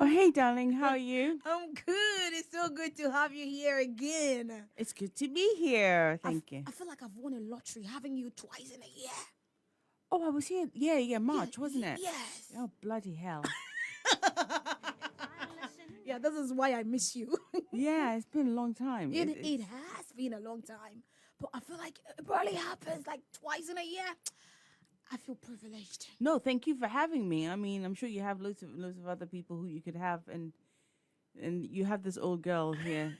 Oh, hey, darling, how are you? I'm good. It's so good to have you here again. It's good to be here. Thank you. I feel like I've won a lottery having you twice in a year. Oh, I was here. Yeah, March, wasn't it? Yes. Oh, bloody hell. Yeah, this is why I miss you. Yeah, it's been a long time. It has been a long time. But I feel like it barely happens like twice in a year. I feel privileged. No, thank you for having me. I mean, I'm sure you have loads of other people who you could have, and you have this old girl here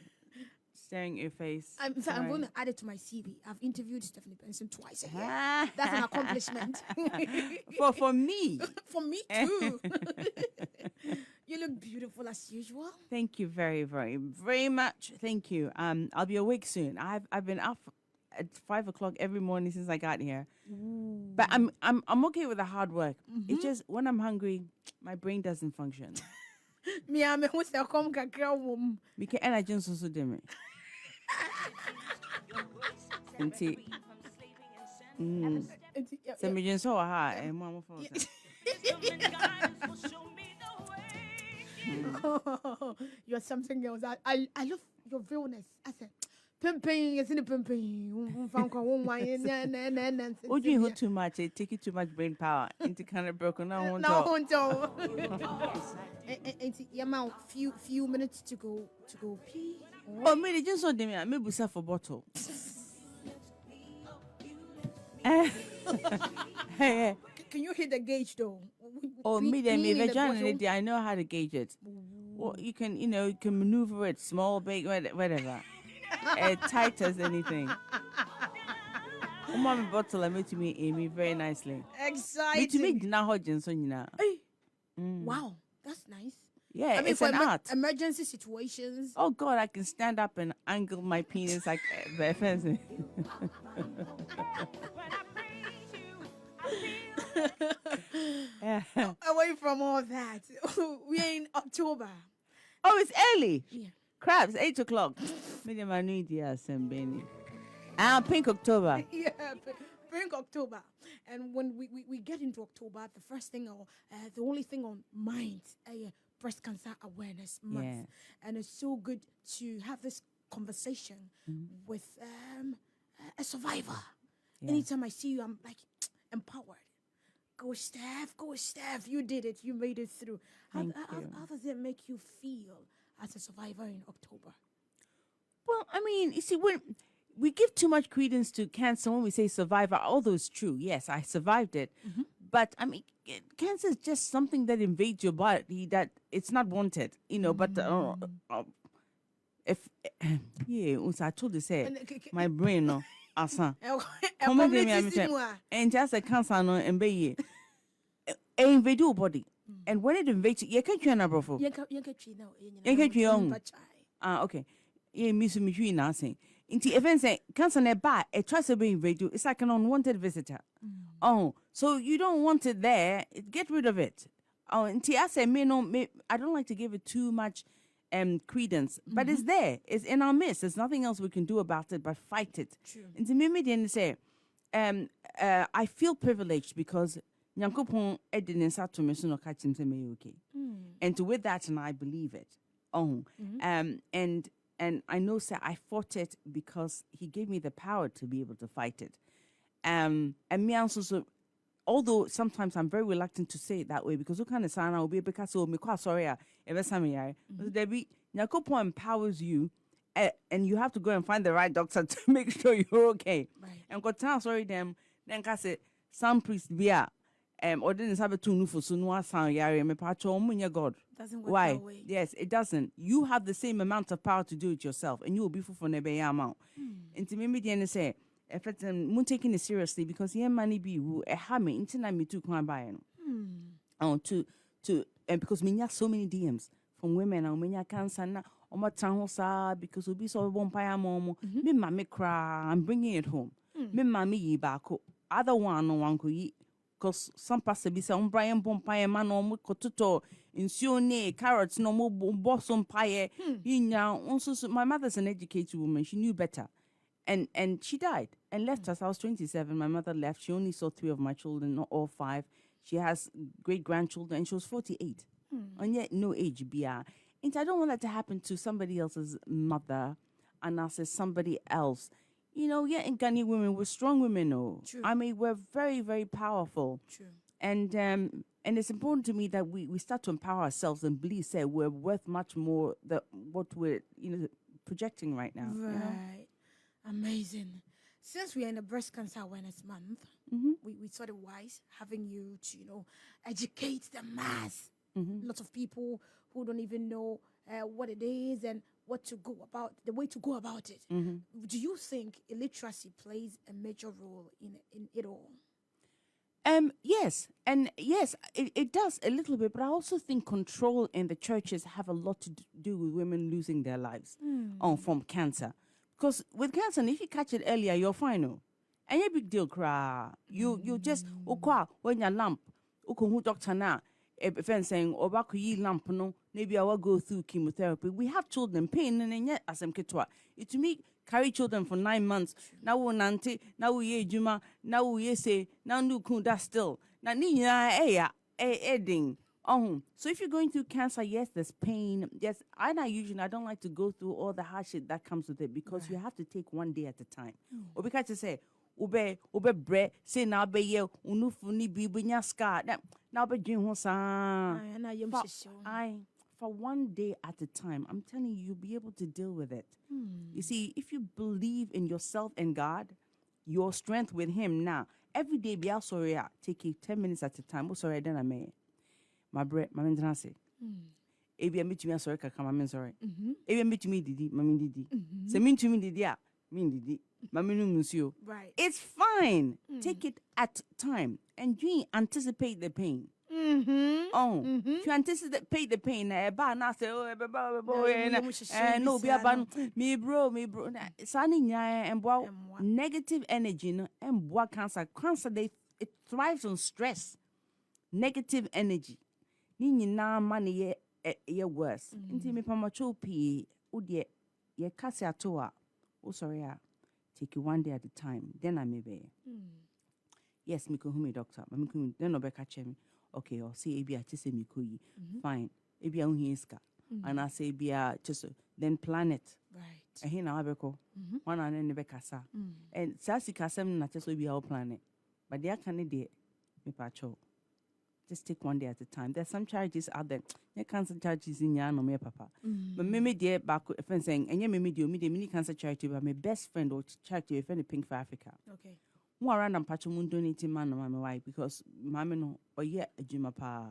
staring at your face. I'm going to add it to my CV. I've interviewed Stephanie Benson twice a year. That's an accomplishment. for me. For me too. You look beautiful as usual. Thank you very, very, very much. Thank you. I'll be awake soon. I've been up at 5 o'clock every morning since I got here. Ooh. But I'm okay with the hard work. Mm-hmm. It's just when I'm hungry, my brain doesn't function. Me ame who say come kakra wom. Me ke energy so demi. Enti. Se me jinso ha e mo am for. You're something else. I love your realness. I said pimping is in the pimping. Would you hold too much? It take you too much brain power into kind of broken. No, few minutes to go pee. Oh, me just so them. Me busa for bottle. Hey. Can you hit the gauge though? Oh, me I know how to gauge it. Well, you can maneuver it small, big, whatever. Tight as anything. Mommy bottle I made to me Amy very nicely. Exciting. Me to me dina hodgin so you know. Wow, that's nice. Yeah, I mean, it's an art. Emergency situations. Oh God, I can stand up and angle my penis like the fence. Away from all that, we're in October. Oh, it's early. Yeah. Crabs, 8 o'clock. Medium I need Benny. Pink October. Yeah, Pink October. And when we get into October, the first thing the only thing on mind, Breast Cancer Awareness Month. Yeah. And it's so good to have this conversation with a survivor. Yeah. Anytime I see you, I'm like empowered. Go Steph, you did it, you made it through. How does it make you feel as a survivor in October? Well, I mean, you see, when we give too much credence to cancer when we say survivor, although it's true, yes, I survived it. Mm-hmm. But, I mean, cancer is just something that invades your body that it's not wanted, but if, I told you, say, my brain, no, asa. And just a cancer, no, and be invade your body. And when it invades you can't train a brofo. You can't train. Okay. Yeah, miss me nothing. Into events say cancer nearby, a trust be invade you. It's like an unwanted visitor. Oh, so you don't want it there, get rid of it. Oh, until I say I don't like to give it too much credence, but it's there. It's in our midst. There's nothing else we can do about it but fight it. True. And to me, then say, I feel privileged because Nyankopon edin sa to me so no catch him say me okay. And with that, and I believe it. Oh, and I know, sir, I fought it because he gave me the power to be able to fight it. And me also, so, although sometimes I'm very reluctant to say it that way because what kind of sign I will be because me quite sorry ever some there be Nyankopon empowers you and you have to go and find the right doctor to make sure you're okay. Right. And got time sorry them then can say some priest be or didn't have a tune for sunwa sound yari me pacho God. Doesn't work Why? that way. Yes, it doesn't. You have the same amount of power to do it yourself, and you will be for nebe amount. And to me, the say, if it's taking it seriously because yeah, money be who a hammy into me too can buy to and because me so many DMs from women and when you cancer na my town because we be so one pie mom me mammy cry I'm bringing it home me mammy ye back other one no one could eat. Because some pastor be say Brian Bompire man no kototo insione carrots no more boss on pie. You know, also my mother's an educated woman. She knew better. And she died and left us. I was 27. My mother left. She only saw 3 of my children, not all 5. She has great grandchildren and she was 48. And yet no age bia. And I don't want that to happen to somebody else's mother and us as somebody else. You know, yeah, in Ghanaian women, we're strong women, no. True. I mean, we're very, very powerful. True. And it's important to me that we start to empower ourselves and believe, say, we're worth much more than what we're, projecting right now. Right. You know? Amazing. Since we are in the Breast Cancer Awareness Month, we thought it wise having you to, educate the mass. Lots of people who don't even know what it is and the way to go about it. Do you think illiteracy plays a major role in it all? Yes, and yes, it does a little bit, but I also think control in the churches have a lot to do with women losing their lives from cancer. Because with cancer, if you catch it earlier, you're fine. No? And a big deal, cry. You just when your lamp, doctor now, if saying lamp no, maybe I will go through chemotherapy. We have children pain and yet as I'm ketwa. It to me carry children for 9 months. Now we nante, now we juma, now we say, now no kunda still. Now edding. So if you're going through cancer, yes, there's pain. Yes, I don't like to go through all the hardship that comes with it because you have to take one day at a time. Or because you say, ube bre say now be ye unufuni bibunya scar now be dream for one day at a time. I'm telling you, you'll be able to deal with it. You see, if you believe in yourself and God, your strength with Him now, every day be out sorry, take it 10 minutes at a time. Oh, sorry, then I may. My bread, my maintenance. Ebi meet me sorry, kaka, my sorry. Ebi meet me didi, my didi. Se mean to me didi, mean didi. Monsieur. Right. It's fine. Take it at time. And you anticipate the pain. If you anticipate the pain, now say, no, be about me, bro. Sunny and negative energy, and what cancer. Cancer, it thrives on stress. Negative energy. Nini na money ye worse. Inti me pamacho pi, udye, ye kasi atoa. Oh, sorry, take it one day at a time. Then I may be. Yes, me ko humi doctor. Then no be catch me. Okay, or say ebi I say me ko yi. Fine. Ebi a unhi iska. And I say ebi a just then plan it. Right. And here na abeko. One and then be kasa. And sasi kasem na just ebi a plan it. But they can de me pacho. Just take one day at a time. There's some charities out there. There cancer charities in ya no me papa. But me dear back friend saying, and me mini cancer charity, but my best friend or charity if any Pink for Africa. Okay. More around and patch moon donating man no why because mamma no or yet a juma pa.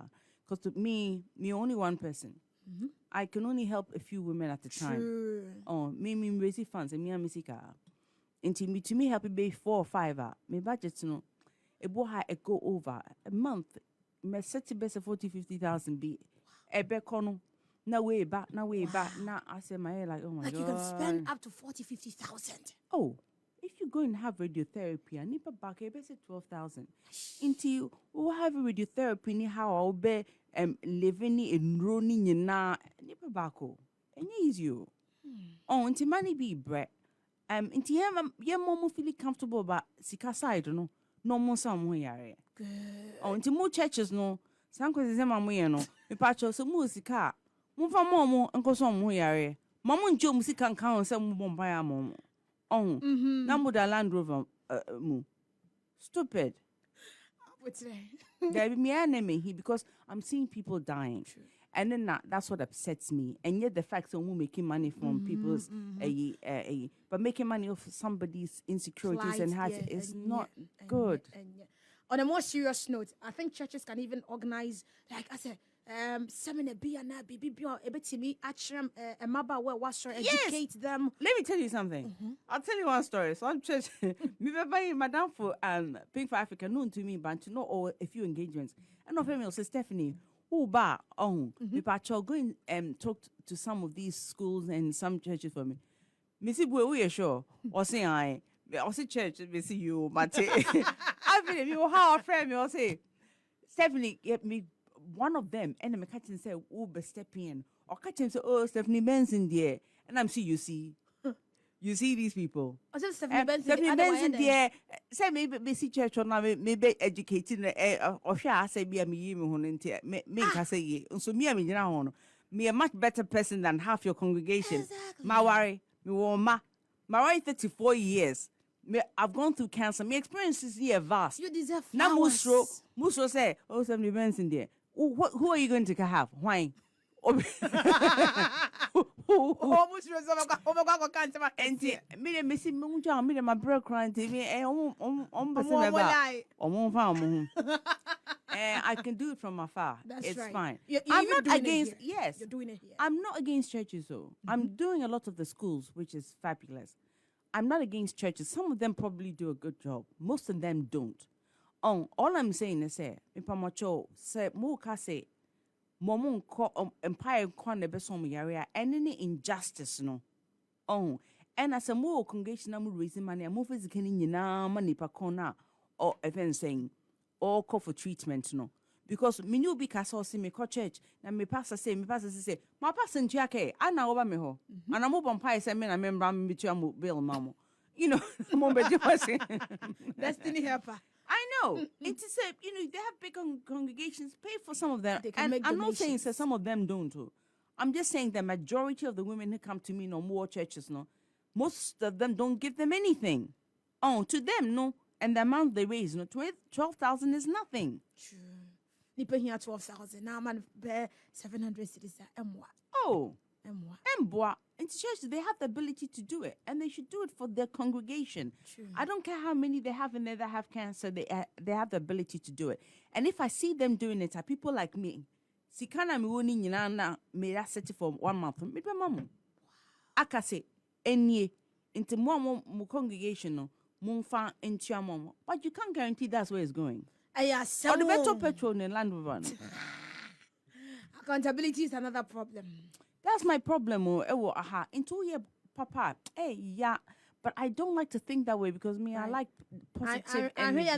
Because to me only one person. I can only help a few women at a time. Oh, me raise funds and me and Missika. Until me to me help it be 4 or 5 my budget no. It will go over a month. Me set best 40,000-50,000 be a becono. Now way back. Now I say my hair like oh my god. Like you can spend up to 40,000-50,000. Oh, if you go and have radiotherapy, I need back a best 12,000. Until we have radiotherapy, ni how I'll be living in running na nipa bako. And you. Oh, until money be bread. Until ye mom feel comfortable about sika side no. No more some way. Good. Oh, into more churches no. Some cause is my way no. Me patcho so musica. Move for momo and go some way. Mamma and Joe music can count some bombaya mom. Oh, number the Land Rover stupid. What's that? There be me enemy because I'm seeing people dying. True. And then that's what upsets me. And yet the fact that we're making money from people's but making money off somebody's insecurities Flight, and hearts is not good. On a more serious note, I think churches can even organize, like I said, seminar be and be me actually a maba where was educate them. Let me tell you something. I'll tell you one story. So I'm church me by Madam for Pink for Africa known to me but to know all a few engagements. And no female say Stephanie. Oh, me pacho go and talk to some of these schools and some churches for me. Missy boy, we are sure. Or say I say church, me see you, but I feel you how a friend me or say Stephanie get me one of them and the catch and say, oh, be stepping in. Or catch him say, oh, Stephanie Benson there. And I'm see you see. You see these people. I said Stephanie Benson. Stephanie Benson, dear, say maybe see church or now, maybe educating or shall I say, be a me, make I say, so me, I mean, me a much better person than half your congregation. Exactly. My worry, my worry 34 years. I've gone through cancer. My experience is here vast. You deserve flowers. Now, Musro say, oh, Stephanie Benson, dear. Who are you going to have? Why? Almost me missing Munja, me my bro crying to me, I can do it from afar. It's right. fine. I'm not against, yes, you're doing it here. I'm not against churches though. I'm doing a lot of the schools, which is fabulous. I'm not against churches. Some of them probably do a good job. Most of them don't. All I'm saying is, say, Moka say, Momon empire con the besom area, any injustice, no. And as a more congregation, I'm raising money, I'm moving money per corner or event saying, or call for treatment, no. Because me new because I see me co church, and me pastor say, my pastor in Jackie, I know over me ho. And I'm open pie, say, I remember me to bill, mamma. You know, Destiny helper. I know. It's they have big congregations, pay for some of them. And I'm not saying that some of them don't too. I'm just saying the majority of the women who come to me, no more churches, no. Most of them don't give them anything. To them, no. And the amount they raise, no, 12,000 is nothing. True. Nipa here 12,000. Now man bear 700 cities. Oh. Mboa. In church, they have the ability to do it, and they should do it for their congregation. True. I don't care how many they have in there that have cancer, they have the ability to do it. And if I see them doing it, are people like me, Sikana mi woni nyina na me set for 1 month. Me be mamu. Aka say enye into mo congregation no mumfa entua mom. But you can't guarantee that's where it's going. So or the better petrol in Land Rover. Accountability is another problem. That's my problem. Into your papa. Yeah. But I don't like to think that way because me, I like positive energy.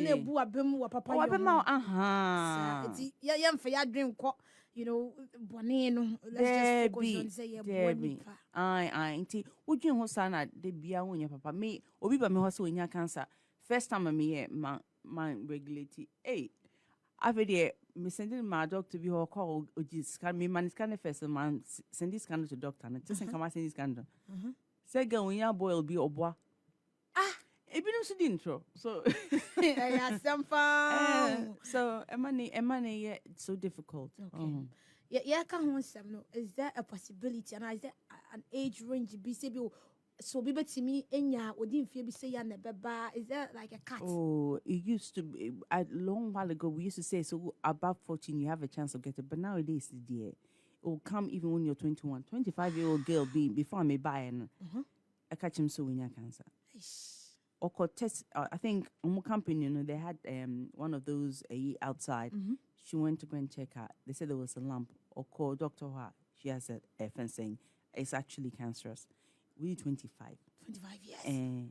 You know, let's just focus on say Inti would you sana de bia when your papa me obi ba me hoso nya cancer. First time me my regulate. I've here me sending my doctor to be her call scan me man scan first man send this scan to doctor and just come send this scan. Say girl when your boy will be obwa. It be no intro. So some fun. So money it's so difficult. Okay. Yeah, can no. Is there a possibility and is there an age range be so be to me enya wouldn't feel be say and is there like a cut? Oh, it used to be a long while ago we used to say so above 14 you have a chance of getting, but nowadays dear it will come even when you're 21. 25-year-old girl before I may buy and I catch him so in your cancer. Or test, I think on company, they had one of those outside. She went to go and check her. They said there was a lump. Or call Dr. Hoa. She has a fence saying it's actually cancerous. We 25. 25 years.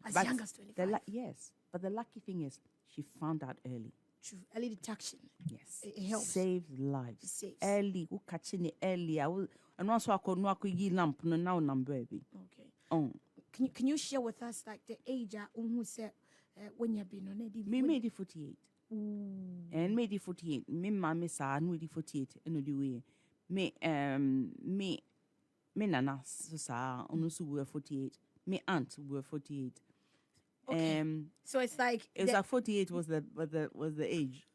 As young as 25. Yes. But the lucky thing is she found out early. True. Early detection. Yes. It helps. Saved lives. It saves. Early. Who catching it early? I will. And also I could ye lump no now number baby. Okay. Can you share with us like the age who said when you've been on it? Me made it 48. And made it 48. Me mammy sa no di 48 and the way. Me nana sa onusu were 48. Me aunt were 48. Okay. So it's like it's like 48 was the age.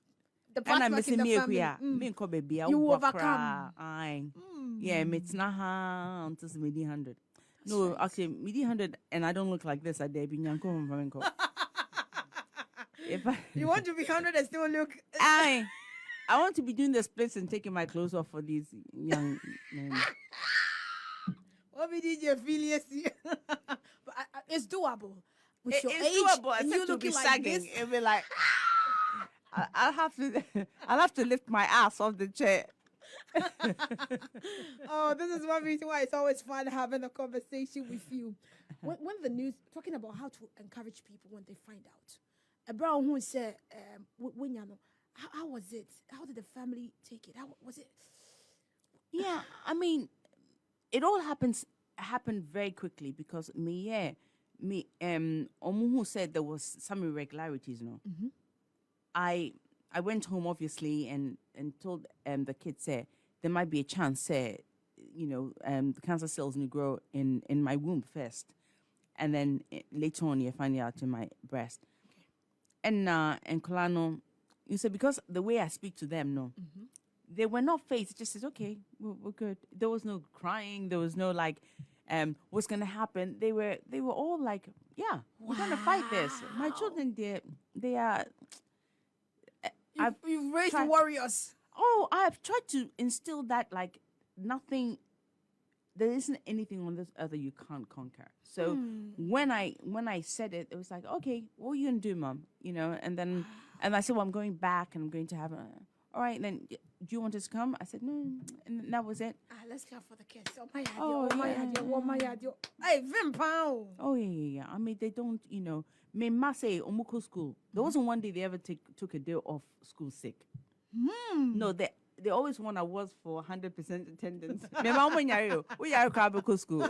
The part and in the family. You overcome. Yeah, me tsnaha until 100. No, right. Actually, midi 100, and I don't look like this. I dare be nyanko from flamenco. You want to be 100 and still look. I want to be doing the splits and taking my clothes off for these young men. What did you feel? But it's doable. With your it's age, doable. and you looking be like sagging. this. It'll be like I'll have to lift my ass off the chair. Oh, this is one reason why it's always fun having a conversation with you. When the news talking about how to encourage people when they find out. A brown who said, when you know, how was it? How did the family take it? How was it? Yeah, I mean, it all happened very quickly because who said there was some irregularities, no. I went home obviously and told the kids say there might be a chance say the cancer cells need grow in my womb first, and then later on you find it out in my breast. And Kolano, you said because the way I speak to them, no, they were not phased. It just says okay, we're good. There was no crying. There was no like, what's gonna happen? They were all like, yeah, we're gonna fight this. My children, they are. You've raised warriors. Oh, I've tried to instill that like nothing. There isn't anything on this earth that you can't conquer. So when I said it, it was like, okay, what are you gonna do, Mom? And then I said, well, I'm going back and I'm going to have all right. Then do you want us to come? I said no, and that was it. Let's clap for the kids. Oh my God! Hey, Vimpao. Oh yeah. I mean, they don't, me say omuko school. There wasn't one day they ever took a day off school sick. No, they always want awards for 100% attendance. Me mama nyaro, we are Krabako school.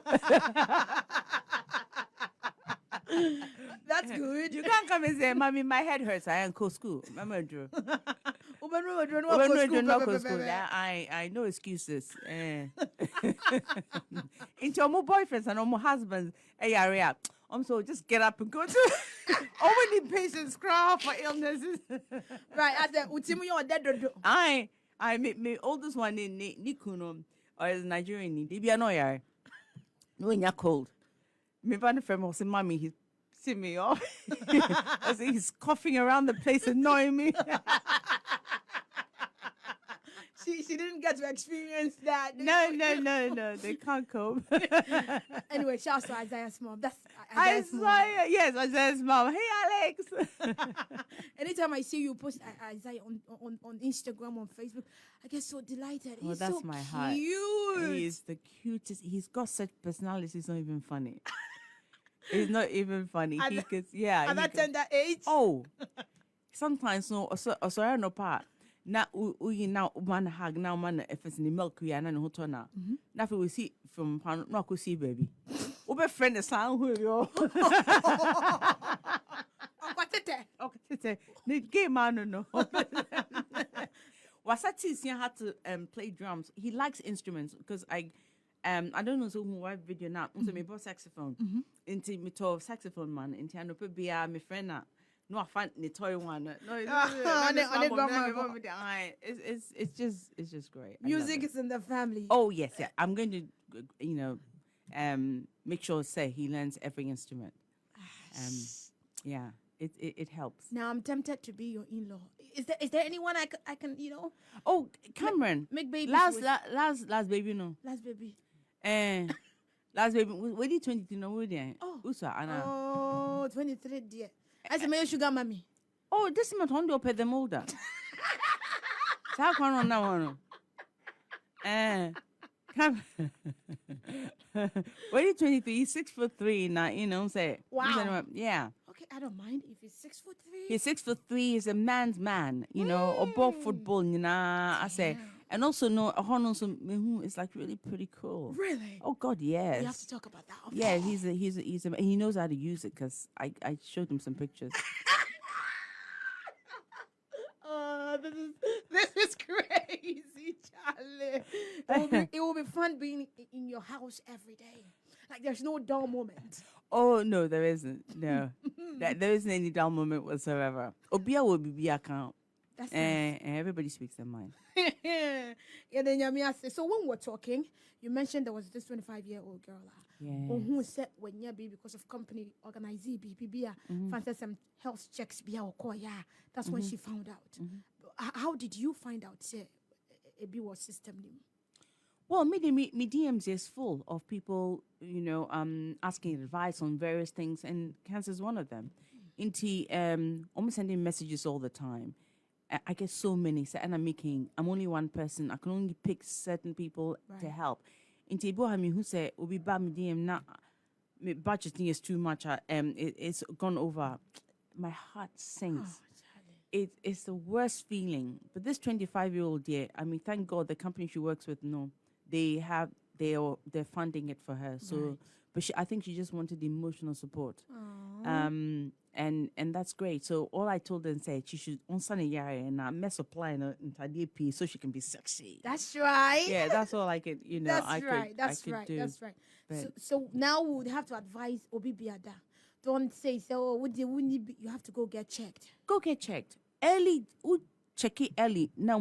That's good. You can't come and say, Mommy, my head hurts. I ain't go school. Mama Drew. I no excuses. Into all my boyfriends and all my husbands. Hey, so just get up and go to. All we need patience, cry for illnesses. Right. I said, Utimi or dead. I my oldest one in Nikuno or is Nigerian. They be annoyed. When you're cold. My friend was saying, Mommy, he's see me off. He's coughing around the place, annoying me. She didn't get to experience that. No. They can't cope. Anyway, shout out to Isaiah's mom. That's Isaiah. Yes, Isaiah's mom. Hey, Alex. Anytime I see you post Isaiah on Instagram, on Facebook, I get so delighted. He's that's so my heart. Cute. He's the cutest. He's got such personality. It's not even funny. It's not even funny. At that tender age. Oh, sometimes sorry no part. Na we now man hug now man if it's in the milk we are na no to na. Na we see from no ko see baby. Ube friend the sound who you. Okatete. The game man no. Wasati had to play drums. He likes instruments because I don't know so who watch video now. So me bought saxophone. Into me to saxophone man. Into I no pe be my friend na. No, I find the toy one. It's just great. Music is in the family. Oh yes, yeah. I'm going to, make sure say he learns every instrument. Yeah, it helps. Now I'm tempted to be your in-law. Is there anyone I can Oh, Cameron, make babies. Last baby no. Last baby. Last baby. What did 23 no? Oh, Usa Anna. Oh, 23 dear. I said, my sugar mommy. Oh, this is my Hondo pay them older. How come on that one? Come. What are you 23? He's 6'3" now, say. Wow. Yeah. Okay, I don't mind if he's 6'3". He's 6'3". He's a man's man, above football, I say. And also, it's like really pretty cool. Really? Oh God, yes. We have to talk about that. Okay. Yeah, he knows how to use it because I showed him some pictures. Oh, this is crazy, Charlie. It will be fun being in your house every day. Like there's no dull moment. Oh no, there isn't. No, there isn't any dull moment whatsoever. Obia will be account. That's nice. And everybody speaks their mind. So when we're talking, you mentioned there was this 25-year-old girl who said when you be because of company organizing BPB, fancy some health checks be that's when she found out. How did you find out? Say, it was system name. Well, me DMs is full of people, asking advice on various things, and cancer is one of them. I'm sending messages all the time. I get so many. And I'm only one person. I can only pick certain people to help. Into Ibohami who say, "Obi ba me DM na me budget is too much. It's gone over." My heart sinks. It's the worst feeling. But this 25-year-old thank God the company she works with, they have they're funding it for her. So, Right. but I think she just wanted emotional support. Aww. And that's great. So all I told her and said she should on Sunday and mess supply in P so she can be sexy. That's right. Yeah, that's all I could, That's I right. could, That's I could right. do. That's right. But So now we would have to advise Obi Biada. Don't say so. You have to go get checked. go get checked early. Check it early. Now,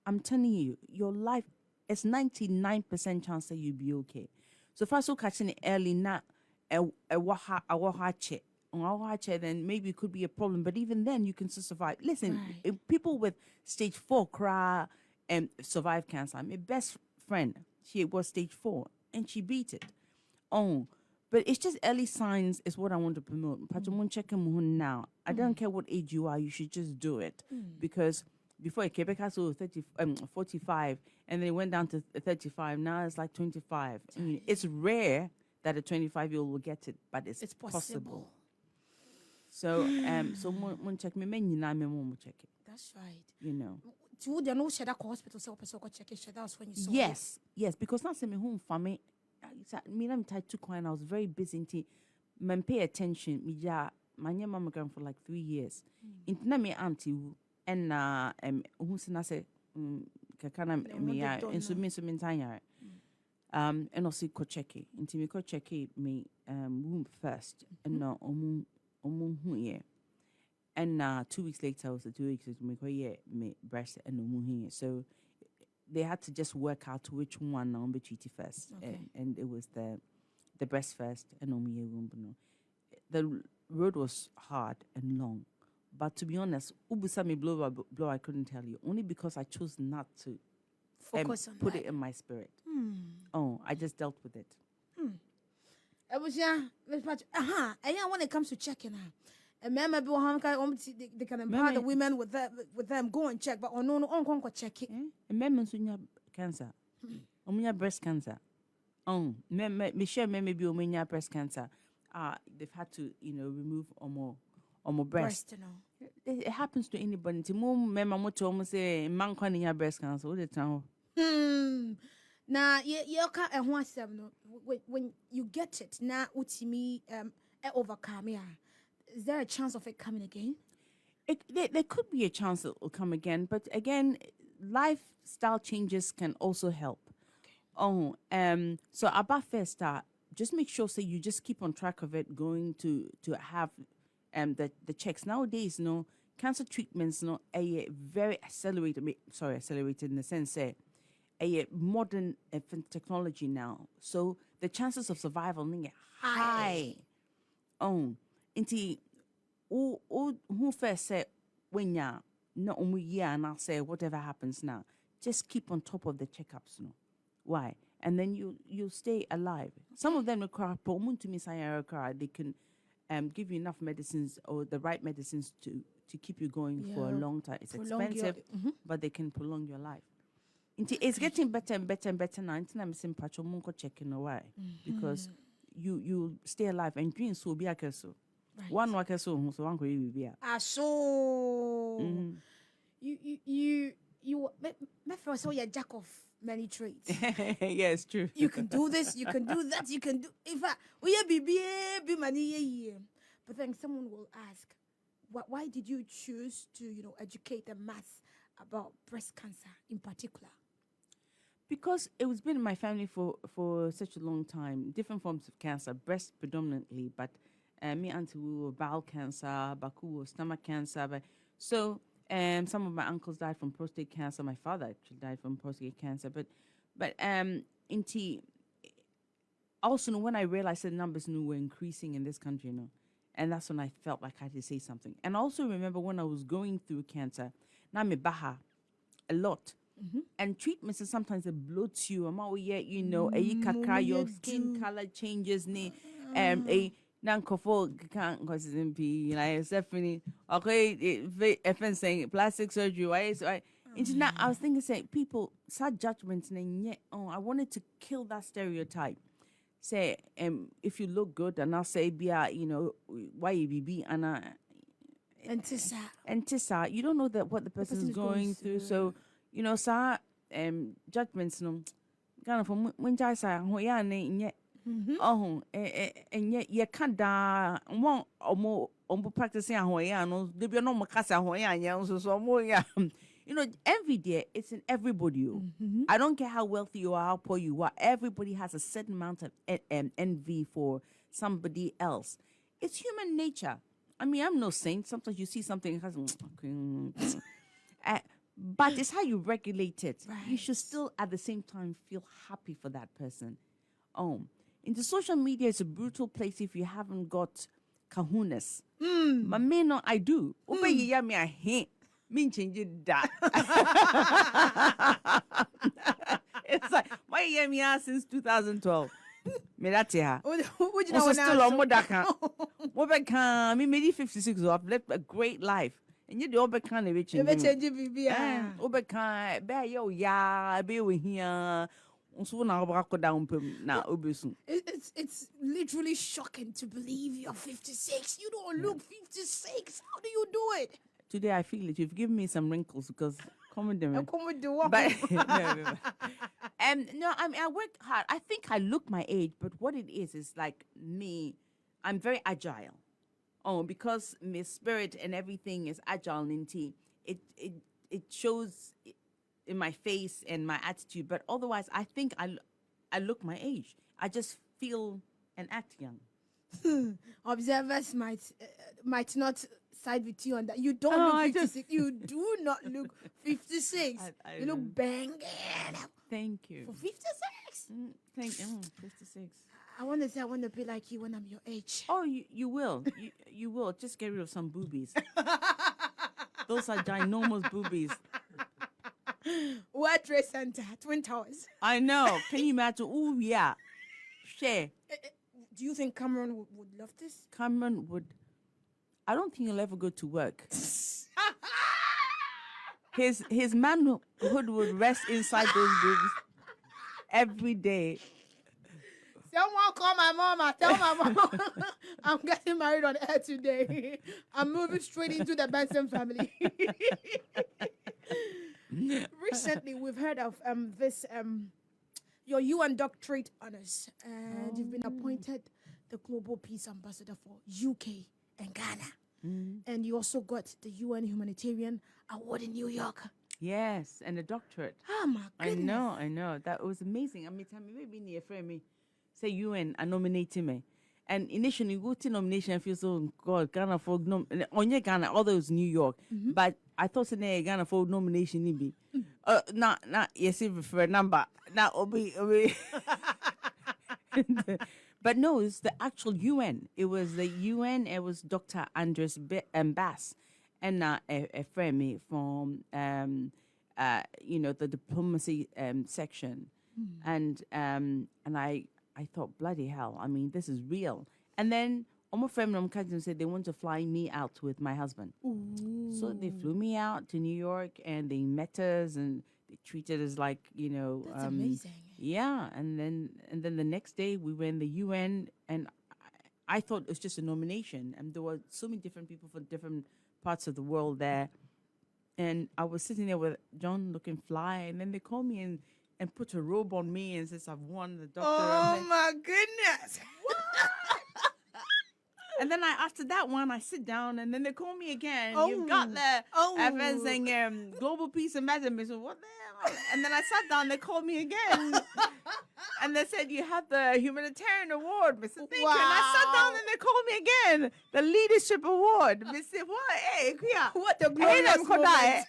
I'm telling you, your life is 99% chance that you'll be okay. So if I saw catching it early, not a waha check. Then maybe it could be a problem, but even then you can still survive. Listen, Right. if people with stage 4 cry and survive cancer. My best friend, she was stage 4 and she beat it. Oh, but it's just early signs is what I want to promote. Check now. I don't care what age you are, you should just do it because before Quebec has 45 and then it went down to 35. Now it's like 25. I mean, it's rare that a 25-year-old will get it, but it's possible. So when check me check it. That's right. You know. To the no sheda hospital so check it. That's when you saw Yes, because not me home for me. Me I'm tied to coin. I was very busy into man pay attention. Me my mammogram for like 3 years. Into me auntie and who's na say kakana me and so me tanya. And also ko check it. Into me ko check it me womb first and no omu and 2 weeks later I was 2 weeks me me breast and so they had to just work out which one on the treaty first. Okay. And it was the breast first and the road was hard and long. But to be honest, ubusa me blow I couldn't tell you. Only because I chose not to focus on put that. it in my spirit. Oh, I just dealt with it. It was and when it comes to checking her. And men maybe they can empower the women with them go and check, but no check it. And men cancer. Breast cancer. Me share maybe breast cancer. They've had to, remove more breast. It happens to anybody. Almost say man can breast cancer all the time. Now when you get it, now utimi overcome ya. Is there a chance of it coming again? There could be a chance it will come again, but again, lifestyle changes can also help. Okay. So about first start, just make sure you just keep on track of it, going to have the checks. Nowadays, cancer treatments, a very accelerated in the sense a modern technology now. So the chances of survival are high. Inti who first said when ya no year and I'll say whatever happens now, just keep on top of the checkups. Why? And then you'll stay alive. Some of them require they can give you enough medicines or the right medicines to keep you going for a long time. It's expensive, but they can prolong your life. It's getting better and better and better now. I'm saying checking away because you stay alive and dreams will be a so. Right. One worker so one could be you my first so you're jack of many trades. Yes, true. You can do this, you can do that, you can do in fact we be money. But then someone will ask, why did you choose to, educate the mass about breast cancer in particular? Because it was been in my family for such a long time. Different forms of cancer, breast predominantly, but me auntie were bowel cancer, Baku was stomach cancer. But so some of my uncles died from prostate cancer. My father actually died from prostate cancer. But also when I realized the numbers were increasing in this country, and that's when I felt like I had to say something. And also remember when I was going through cancer, now me baha a lot. And treatments is sometimes it bloats you. Your skin color changes. A non-conform can't cause it. Like Stephanie, okay, if saying plastic surgery, right? Now I was thinking, say people such judgments, and I wanted to kill that stereotype. Say, if you look good, and I'll say, why you be and Tissa, you don't know that what the person is going through. So, judgments, Ghana for when Jasa, who ya name yet. Oh, and yet you can't da one or more practicing a Hawaiian, there be no Macassa Hawaiian, so more. You know, every day it's in everybody. I don't care how wealthy you are, how poor you are. Everybody has a certain amount of envy for somebody else. It's human nature. I mean, I'm no saint. Sometimes you see something, but it's how you regulate it. Right. You should still, at the same time, feel happy for that person. Into social media, it's a brutal place if you haven't got kahunas. But me, no, I do. Obey ya me a hint. Mean change that. It's like, why you me since 2012? Me that's here. Would you Also know still on Modaka. Obeka, me made 56, so I've lived a great life. And you're the Obeka, the rich. Obeka, bear yo, ya, be we here. It's literally shocking to believe you're 56. You don't look 56. How do you do it? Today I feel it. You've given me some wrinkles because but no, I mean I work hard. I think I look my age, but what it is like me. I'm very agile. Because my spirit and everything is agile in tea. It shows in my face and my attitude, but otherwise I think I look my age. I just feel and act young. Observers might not side with you on that. You don't look 56. You do not look 56. You look banging. Thank you. For 56? Thank you. 56. I want to say I want to be like you when I'm your age. Oh, you will. you will. Just get rid of some boobies. Those are ginormous boobies. World Trade Center, Twin Towers. I know. Can you imagine? Oh, yeah. Share. Do you think Cameron would love this? Cameron would. I don't think he'll ever go to work. His manhood would rest inside those boobs every day. Someone call my mama. Tell my mom I'm getting married on air today. I'm moving straight into the Benson family. Recently, we've heard of this your UN doctorate honors, and you've been appointed the Global Peace Ambassador for UK and Ghana. And you also got the UN Humanitarian Award in New York. Yes, and a doctorate. Oh my goodness. I know. That was amazing. I mean, tell me, maybe near friend me say UN and nominating me. And initially, go to nomination, I feel so, God, Ghana for on your Ghana, although it's New York. But I thought today Ghana for nomination, maybe. Not yes, for a number. Not obi. But no, it's the actual UN. It was the UN. It was Dr. Andres Bass and a friend me from the diplomacy section, and I thought, bloody hell! I mean, this is real. And then my friend from Kansas said they want to fly me out with my husband. Ooh. So they flew me out to New York, and they met us, and they treated us like That's amazing. Yeah, and then the next day we were in the UN, and I thought it was just a nomination, and there were so many different people from different parts of the world there, and I was sitting there with John looking fly, and then they called me and put a robe on me and says I've won the doctor. Oh my goodness! And then after that one, I sit down, and then they call me again. Oh. You've got the saying Global Peace Ambassador. So what the hell? And then I sat down. They called me again, and they said you have the humanitarian award, Mr. Thank you. And I sat down, and they called me again, the leadership award, Mr. What? Hey, what a glorious moment.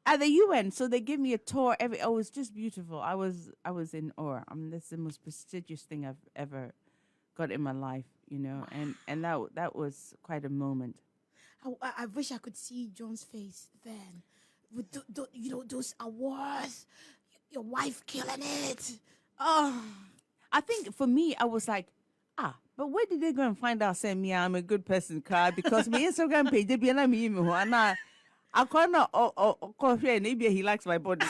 At the UN, so they gave me a tour. It was just beautiful. I was in awe. I mean, that's the most prestigious thing I've ever got in my life, and that was quite a moment. I wish I could see John's face then, with those awards, your wife killing it. Oh, I think for me, I was like, but where did they go and find out? Say me, I'm a good person, cry because my Instagram page they be na me and I can't maybe he likes my body.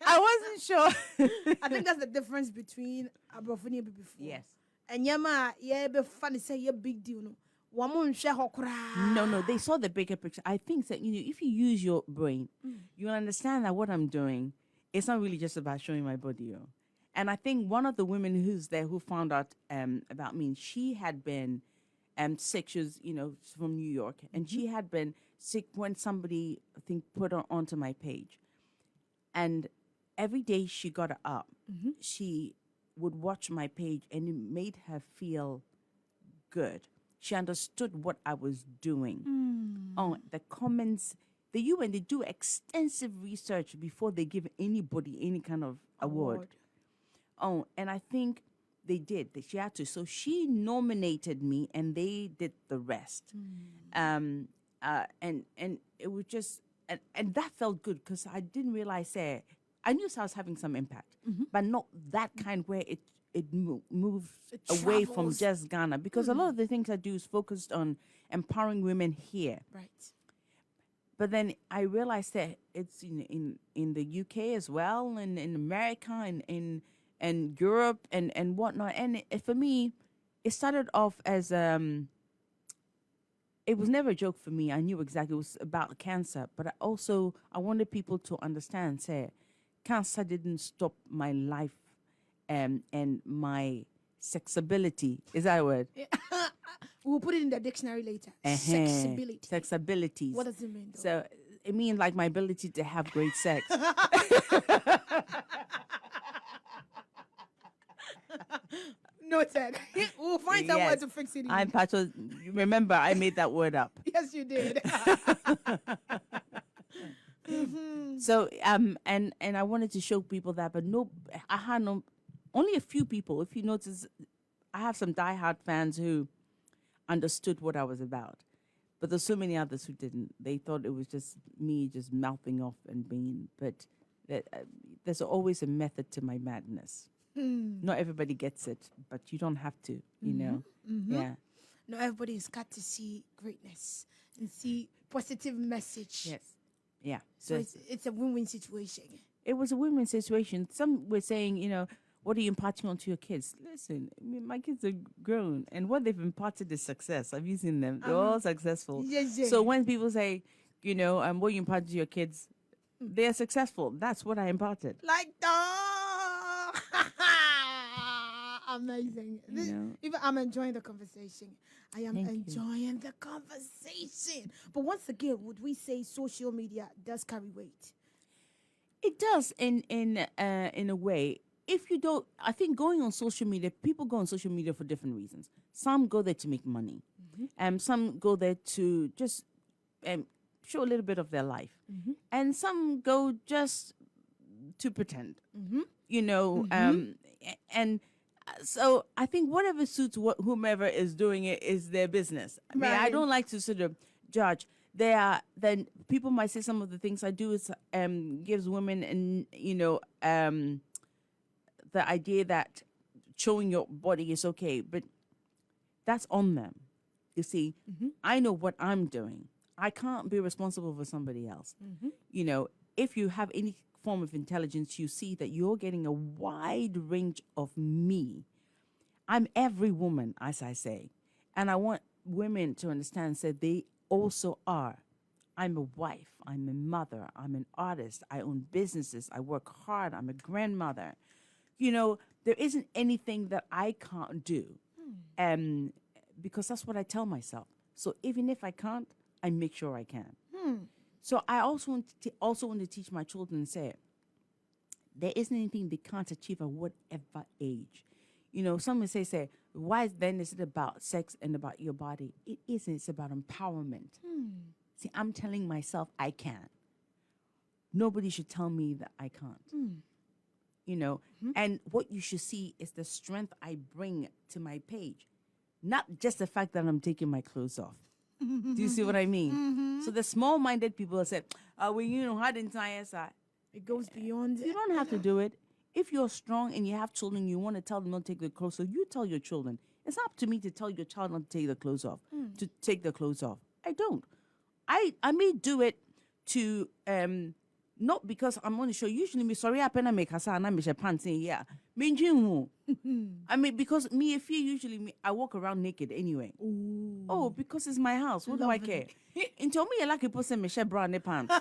I wasn't sure. I think that's the difference between Abrofoni and before. Yes. And Yama, be funny say you're big deal. No, they saw the bigger picture. I think that if you use your brain, you understand that what I'm doing it's not really just about showing my body. Yo. And I think one of the women who's there who found out about me, she had been sick. She was, from New York, and she had been sick when somebody, I think, put her onto my page. And every day she got up, she would watch my page, and it made her feel good. She understood what I was doing. Oh, the comments, they do extensive research before they give anybody any kind of award. Oh, and I think they did. She had to. So she nominated me, and they did the rest. And it was just, and that felt good because I didn't realize I knew I was having some impact, but not that kind where it moves away from just Ghana, because a lot of the things I do is focused on empowering women here. Right. But then I realized that it's in the UK as well, and in America, and Europe and whatnot. And for me, it started off as it was never a joke for me. I knew exactly it was about cancer, but I wanted people to understand, say, cancer didn't stop my life and my sexability. Is that a word? We'll put it in the dictionary later. Sexability. Sexabilities. What does it mean, though? So it means like my ability to have great sex. Noted. We'll find some way to fix it. I'm Pato. Remember, I made that word up. Yes, you did. So and I wanted to show people that, but I had only a few people. If you notice, I have some diehard fans who understood what I was about, but there's so many others who didn't. They thought it was just me just mouthing off and being. But there's always a method to my madness. Not everybody gets it, but you don't have to. You know, yeah. Not everybody is got to see greatness and see positive message. Yes. Yeah. So it's a win-win situation. It was a win-win situation. Some were saying, what are you imparting onto your kids? Listen, my kids are grown, and what they've imparted is success. Have you seen them? They're all successful. Yes. So when people say, what you imparted to your kids, they're successful. That's what I imparted. Like amazing. Even I'm enjoying the conversation. I am enjoying the conversation. But once again, would we say social media does carry weight? It does in a way. If you don't, I think going on social media, people go on social media for different reasons. Some go there to make money. Some go there to just show a little bit of their life. And some go just to pretend. And so I think whatever suits whomever is doing it is their business. I mean, I don't like to sort of judge. Then people might say some of the things I do is gives women the idea that showing your body is okay, but that's on them. You see, I know what I'm doing. I can't be responsible for somebody else. If you have any form of intelligence, you see that you're getting a wide range of me. I'm every woman, as I say. And I want women to understand that they also are. I'm a wife. I'm a mother. I'm an artist. I own businesses. I work hard. I'm a grandmother. There isn't anything that I can't do. Because that's what I tell myself. So even if I can't, I make sure I can. So I also want to teach my children and say, there isn't anything they can't achieve at whatever age. Some will say, why then is it about sex and about your body? It isn't. It's about empowerment. See, I'm telling myself I can. Nobody should tell me that I can't. And what you should see is the strength I bring to my page. Not just the fact that I'm taking my clothes off. Do you see what I mean? So the small-minded people said, how didn't I say? It goes beyond. You don't have to do it. If you're strong and you have children, you want to tell them not to take their clothes off, you tell your children. It's up to me to tell your child not to take their clothes off, to take their clothes off. I don't. I may do it to, not because I'm on the show. Usually, me sorry, I make Hassan, I make pants in, yeah. I mean, because if you usually, I walk around naked anyway. Ooh. Oh, because it's my house. What do I care? And tell me, you like a person, me bra and pants.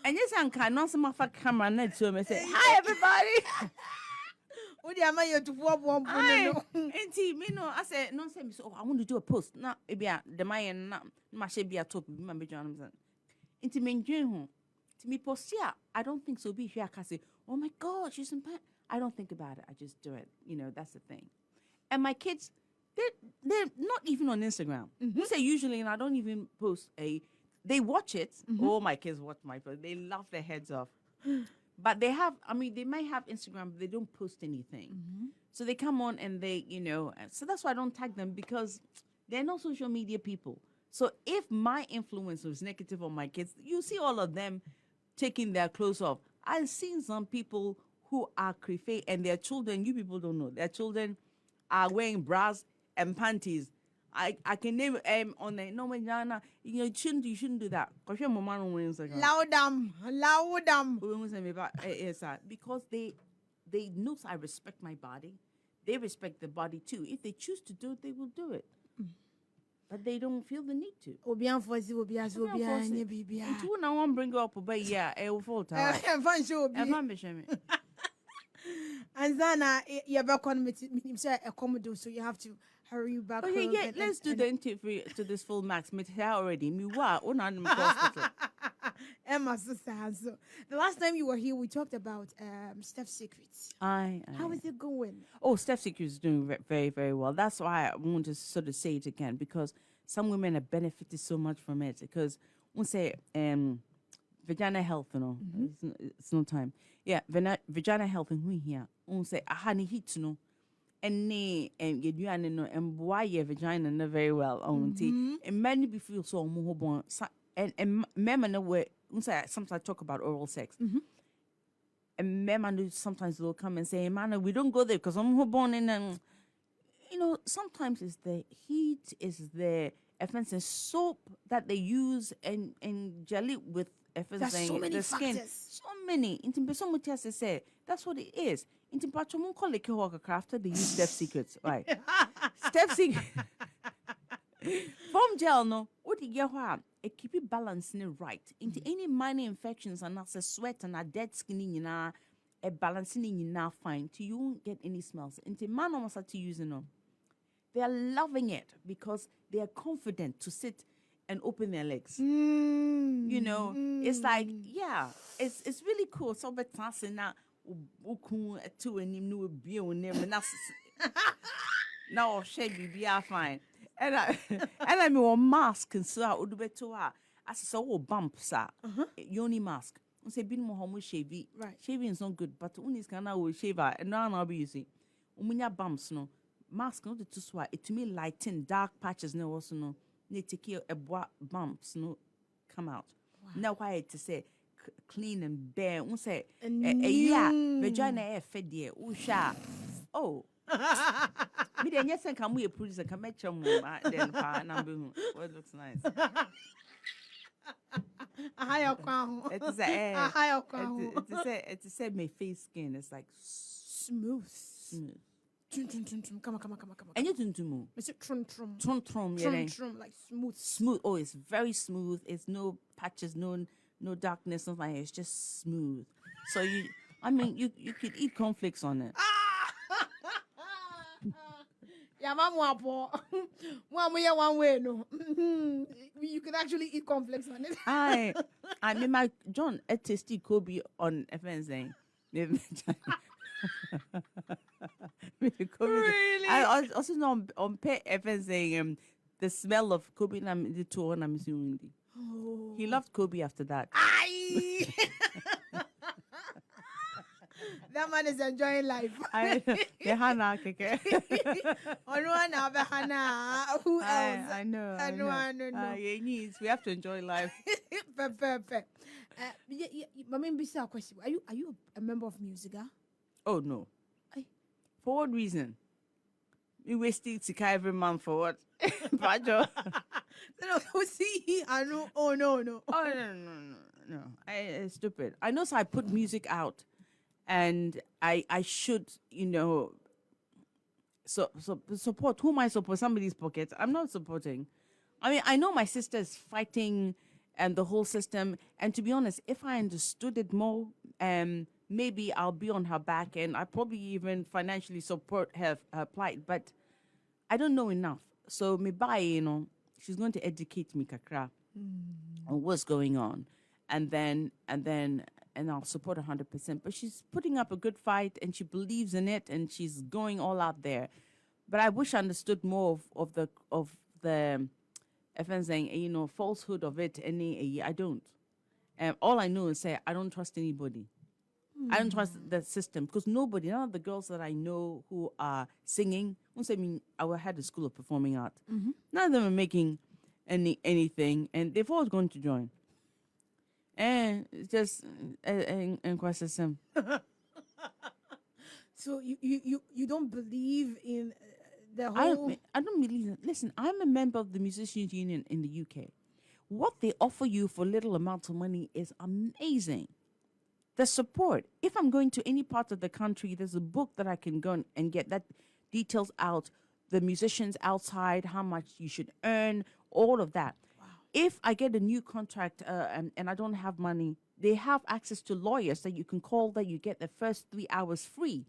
And yes, I can not some of a camera net to me say, hi everybody. What do you to one? And me no, I said, no, say me so I want to do a post. Now, maybe the Mayan my should be a top of my Johnson. Into me to me post here. I don't think so. Be here, I can say, oh my God, she's in. I don't think about it. I just do it. You know, that's the thing. And my kids, they're not even on Instagram. You say usually, and I don't even post they watch it. All my kids watch my post. They laugh their heads off. But they have, they might have Instagram, but they don't post anything. So they come on and they, so that's why I don't tag them, because they're not social media people. So if my influence was negative on my kids, you see all of them taking their clothes off. I've seen some people who are creepy and their children, you people don't know, their children are wearing bras and panties. I can name on the no manana. You shouldn't do that. Because your mama on Instagram. Loud because they know I respect my body. They respect the body too. If they choose to do it, they will do it. But they don't feel the need to. It's when I want bring up, but yeah, it will fall time. And then you're back on me. So you have to hurry back. Okay, yeah, let's do the interview to this full max. Me already. Me what? Hospital. Emma, sister. So the last time you were here, we talked about Steph Secrets. How is it going? Oh, Steph Secrets is doing very, very well. That's why I want to sort of say it again, because some women have benefited so much from it. Because we say vagina health, it's no time. Yeah, vagina health and we here. We say honey heat, and you know and why your vagina not very well and many people feel so more and men know where sometimes I talk about oral sex. And men sometimes they'll come and say, man, we don't go there because I'm born in, and sometimes it's the heat, is the offensive soap that they use and jelly with there's so many the skin. factors. So many. Say that's what it is. After they use Steph Secrets, right? Steph Secrets. Foam gel, no. What do you have? It keep it balancing it right. Into any minor infections and that's a sweat and a dead skin in a balancing in now fine. To you won't get any smells. Into man almost had to use it. They are loving it because they are confident to sit and open their legs. It's like, yeah, it's really cool. So but now to a new now shade be fine. And I mean one mask and so I would be to her. I saw bumps yoni mask. I say bin more homo shavy. Right. Shaving is not good, but unis can now shave and now I'll be using bumps no mask not to swat it to me lighten dark patches no also no need to kill a bumps no come out. Wow. Now why to say clean and bare. We say vagina fed dear. Oh. Me then yes, and can we produce a cametrum then number what looks nice. A higher crown. It's a higher crown. It's a said my face skin is like smooth. Come on. And you didn't move. Is it trum, like smooth. Oh, it's very smooth. It's no patches, no darkness, nothing like it. It's just smooth. So you could eat cornflakes on it. Yeah, mama, one way, no. You can actually eat cornflakes on it. I mean, my John a tasty Kobe on FNZ. Really? I also know on pet FNZ the smell of Kobe and the tour and I'm assuming. Oh. He loved Kobe after that. That man is enjoying life. I know. We have to enjoy life. Perfect. Question. Are you a member of Musica? Oh no. For what reason? We wasted Sika every month for what? Bajo. I know. Oh no. Oh no. It's stupid. I know, so I put music out. And I should, support. Who am I support? Somebody's pocket. I'm not supporting. I mean, I know my sister is fighting and the whole system. And to be honest, if I understood it more, maybe I'll be on her back, and I probably even financially support her plight. But I don't know enough. So me buy, she's going to educate me kakra on what's going on. And I'll support 100%. But she's putting up a good fight, and she believes in it, and she's going all out there. But I wish I understood more of the if I'm saying, falsehood of it. I don't. All I know is say I don't trust anybody. I don't trust the system, because none of the girls that I know who are singing, I had a school of performing art. None of them are making anything, and they've all gone to join. And it's just in question. So you don't believe in the whole. I don't believe. Listen, I'm a member of the Musicians Union in the UK. What they offer you for little amounts of money is amazing. The support. If I'm going to any part of the country, there's a book that I can go and get that details out the musicians outside, how much you should earn, all of that. Wow. If I get a new contract and I don't have money, they have access to lawyers that you can call, that you get the first 3 hours free.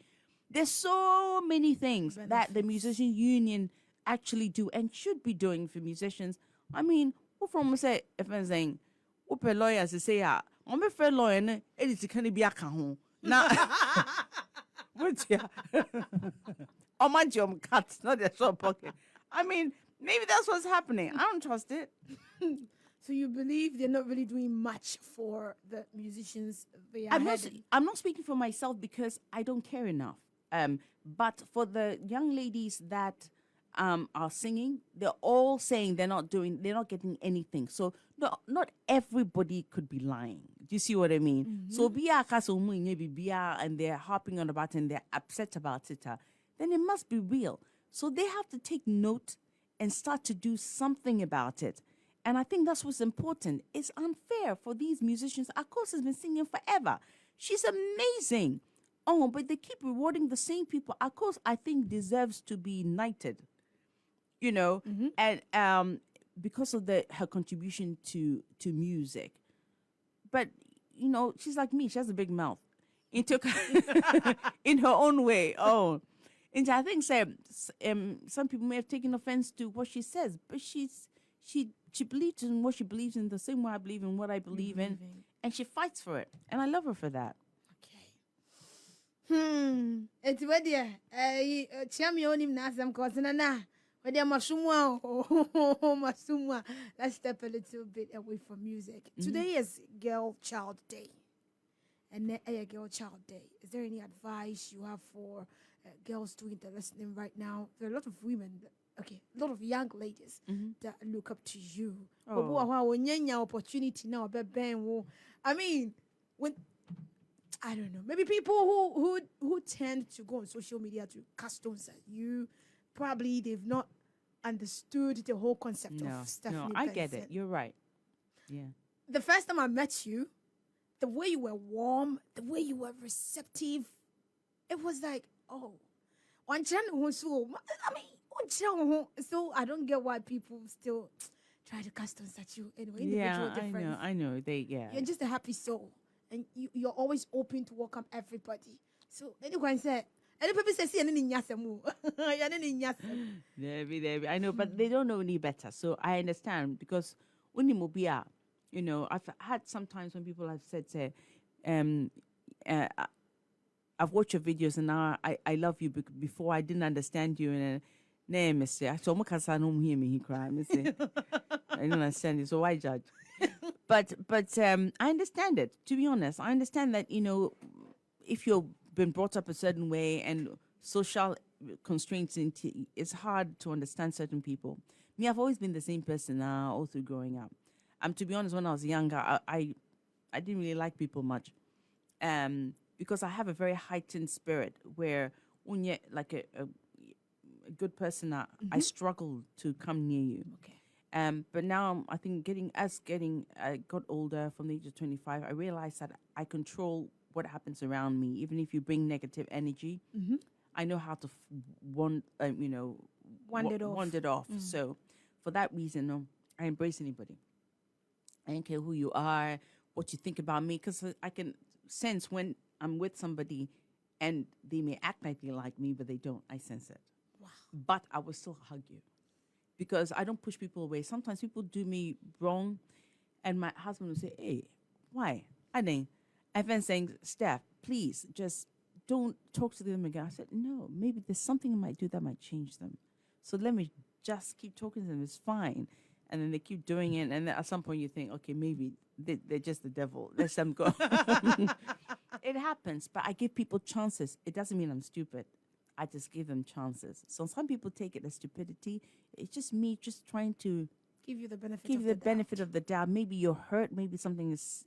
There's so many things that the Musician Union actually do and should be doing for musicians. I mean, who from say, if I'm saying, who lawyers to say, I'm a fair lawyer, it is kind of be a home. Now, what's ya? Oh, my job cuts, not a short pocket. I mean, maybe that's what's happening. I don't trust it. So you believe they're not really doing much for the musicians they are I'm not speaking for myself because I don't care enough. But for the young ladies that are singing, they're all saying they're not getting anything. So not everybody could be lying. Do you see what I mean? So and they're harping on about it and they're upset about it, then it must be real. So they have to take note and start to do something about it. And I think that's what's important. It's unfair for these musicians. Akos has been singing forever. She's amazing. Oh, but they keep rewarding the same people. Akos, I think, deserves to be knighted. And because of her contribution to music. But, she's like me. She has a big mouth. In her own way. Oh. And I think some people may have taken offense to what she says, but she believes in what she believes in the same way I believe in what I believe in, and she fights for it, and I love her for that. Okay. It's where the champion nasam cosana. Where the masumwa. Let's step a little bit away from music. Today is Girl Child Day, and Girl Child Day. Is there any advice you have for girls doing the listening right now? There are a lot of women. A lot of young ladies that look up to you. Opportunity now, I mean, I don't know, maybe people who tend to go on social media to cast stones at you, probably they've not understood the whole concept of Stephanie Benson. I get it. You're right. Yeah. The first time I met you, the way you were warm, the way you were receptive, it was like, oh, I mean, so I don't get why people still try to cast stones at you. Anyway, individual difference. I know. You're just a happy soul, and you're always open to welcome everybody. So anyone said, any people say, I know, but they don't know any better. So I understand, because unimobia, I've had sometimes when people have said, say, I've watched your videos and now I love you. Before I didn't understand you, and I saw my cousin hear me, he cried. I don't understand it, so why judge? But I understand it. To be honest, I understand that if you've been brought up a certain way and social constraints, it's hard to understand certain people. Me, I've always been the same person all through growing up. To be honest, when I was younger, I didn't really like people much. Because I have a very heightened spirit where when you're like a good person, I struggle to come near you. Okay. But now I think I got older, from the age of 25, I realized that I control what happens around me. Even if you bring negative energy, I know how to wand it off. So for that reason, I embrace anybody. I don't care who you are, what you think about me, because I can sense when I'm with somebody and they may act like they like me, but they don't. I sense it. Wow. But I will still hug you because I don't push people away. Sometimes people do me wrong, and my husband will say, "Hey, why?" I think, I've been saying, "Steph, please just don't talk to them again." I said, "No, maybe there's something I might do that might change them. So let me just keep talking to them. It's fine." And then they keep doing it, and then at some point you think, "Okay, maybe they're just the devil. Let them go." It happens, but I give people chances. It doesn't mean I'm stupid. I just give them chances. So some people take it as stupidity. It's just me just trying to Give you the benefit give of you the the benefit of the doubt. Maybe you're hurt. Maybe something is,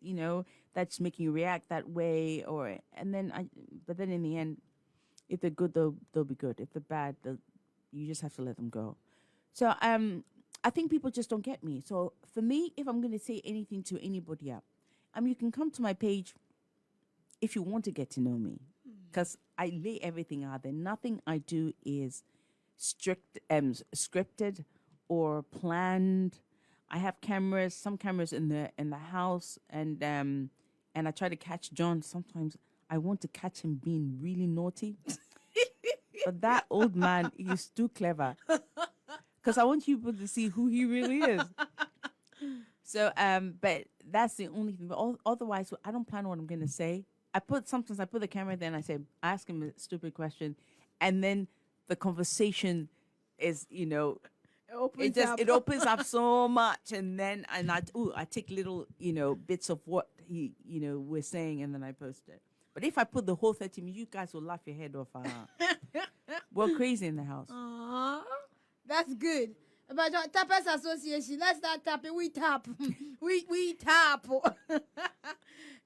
that's making you react that way. But then in the end, if they're good, they'll be good. If they're bad, you just have to let them go. So I think people just don't get me. So for me, if I'm going to say anything to anybody else, you can come to my page if you want to get to know me, because I lay everything out there. Nothing I do is scripted or planned. I have cameras, some cameras in the house, and I try to catch John. Sometimes I want to catch him being really naughty, but that old man, he's too clever. Because I want people to see who he really is. So, but that's the only thing. But otherwise, I don't plan what I'm going to say. Sometimes I put the camera there and I ask him a stupid question, and then the conversation is, it opens up so much, and then I take little, bits of what he, we're saying, and then I post it. But if I put the whole 30 minutes, you guys will laugh your head off. We're crazy in the house. Aww. That's good. But Tappers Association, let's start tapping. We tap. we tap.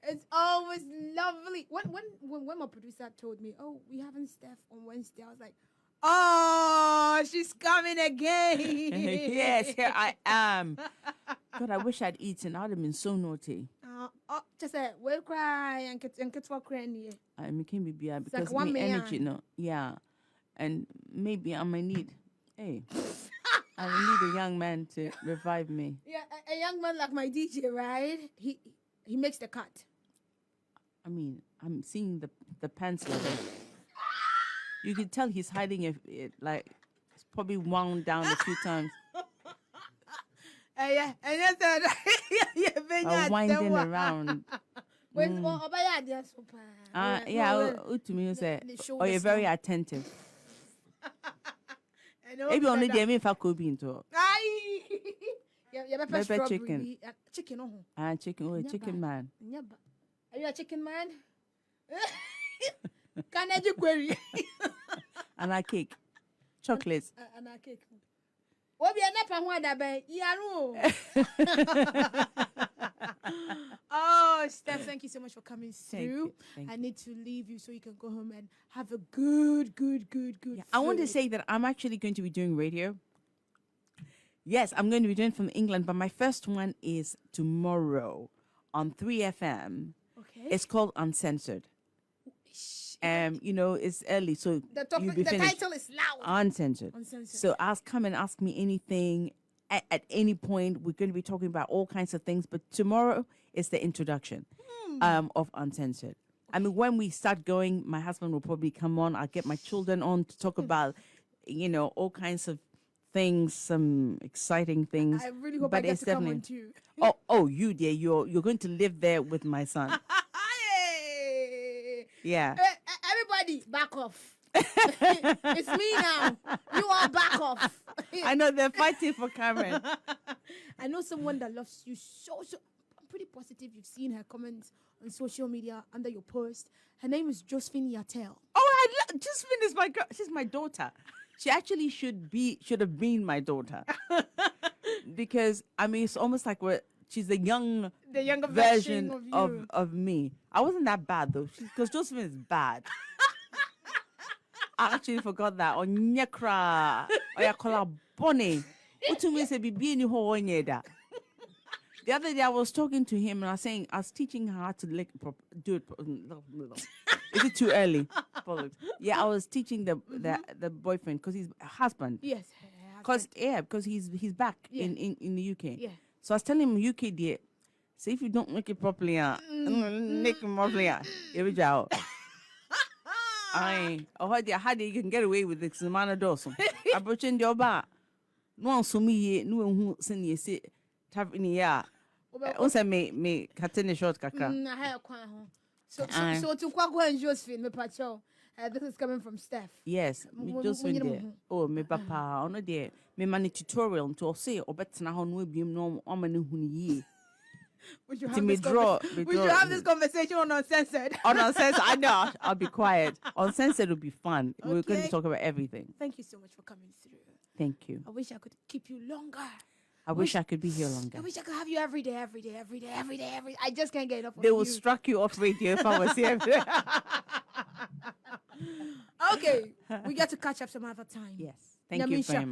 It's always lovely. When my producer told me, "Oh, we having Steph on Wednesday," I was like, "Oh, she's coming again." Yes, here I am. God, I wish I'd eaten. I'd have been so naughty. Just say, we'll cry and get to cry. I can't be beer because like my energy, yeah, and maybe I might need. Hey, I need a young man to revive me. Yeah, a young man like my DJ, right? He makes the cut. I'm seeing the pants level. You can tell he's hiding it like it's probably wound down a few times. Yeah, and that's winding around. To me, you're very attentive. Maybe only the me if I could be into. Pepper chicken. Chicken, chicken man. Are you a chicken man? Can I do query? And a cake. Chocolates. And a cake. What be a napa one that bay? Oh, Steph, thank you so much for coming through. Thank I you. need to leave you so you can go home and have a good. Yeah, I want to say that I'm actually going to be doing radio. Yes, I'm going to be doing from England, but my first one is tomorrow on 3FM. Okay. It's called Uncensored. It's early, so the title is loud. Uncensored. So come and ask me anything at any point. We're going to be talking about all kinds of things, but tomorrow is the introduction of Uncensored. When we start going, my husband will probably come on. I'll get my children on to talk about, all kinds of things, some exciting things. I really hope I get to come on too. You dear, you're going to live there with my son. Yeah. Everybody, back off. It's me now. You are back off. I know they're fighting for Karen. I know someone that loves you so. I'm pretty positive you've seen her comments on social media under your post. Her name is Josephine Yatel. Oh, Josephine is my girl. She's my daughter. She actually should have been my daughter. Because it's almost like she's the younger version of me. I wasn't that bad though, because Josephine is bad. I actually forgot that. Onyekra, oyakola bonnie. Utumi se bibi ni ho onyeda. The other day I was talking to him and I was teaching her how to do it. Is it too early? Yeah, I was teaching the boyfriend because he's husband. Yes. Because he's back in the UK. Yeah. So I was telling him UK dear, So if you don't make it properly, make it properly, here we go. I how you can get away with this man of Dawson. I brought in your bar. No one saw me, no one who send you sit. Tap in the air. Also, me cutting a short caca. I have a quan. So to Quago and Josephine, me pacho. This is coming from Steph. Yes, me just went there. Oh, me papa, on a day, me money tutorial to say, or better now, no be no woman who ye. Would you have this conversation on Uncensored? On Uncensored, I know. I'll be quiet. Uncensored will be fun. Okay. We're going to talk about everything. Thank you so much for coming through. Thank you. I wish I could keep you longer. I wish I could be here longer. I wish I could have you every day. I just can't get enough of you. They will you. struck you off radio if I was here. Okay, we got to catch up some other time. Yes. Thank you very much.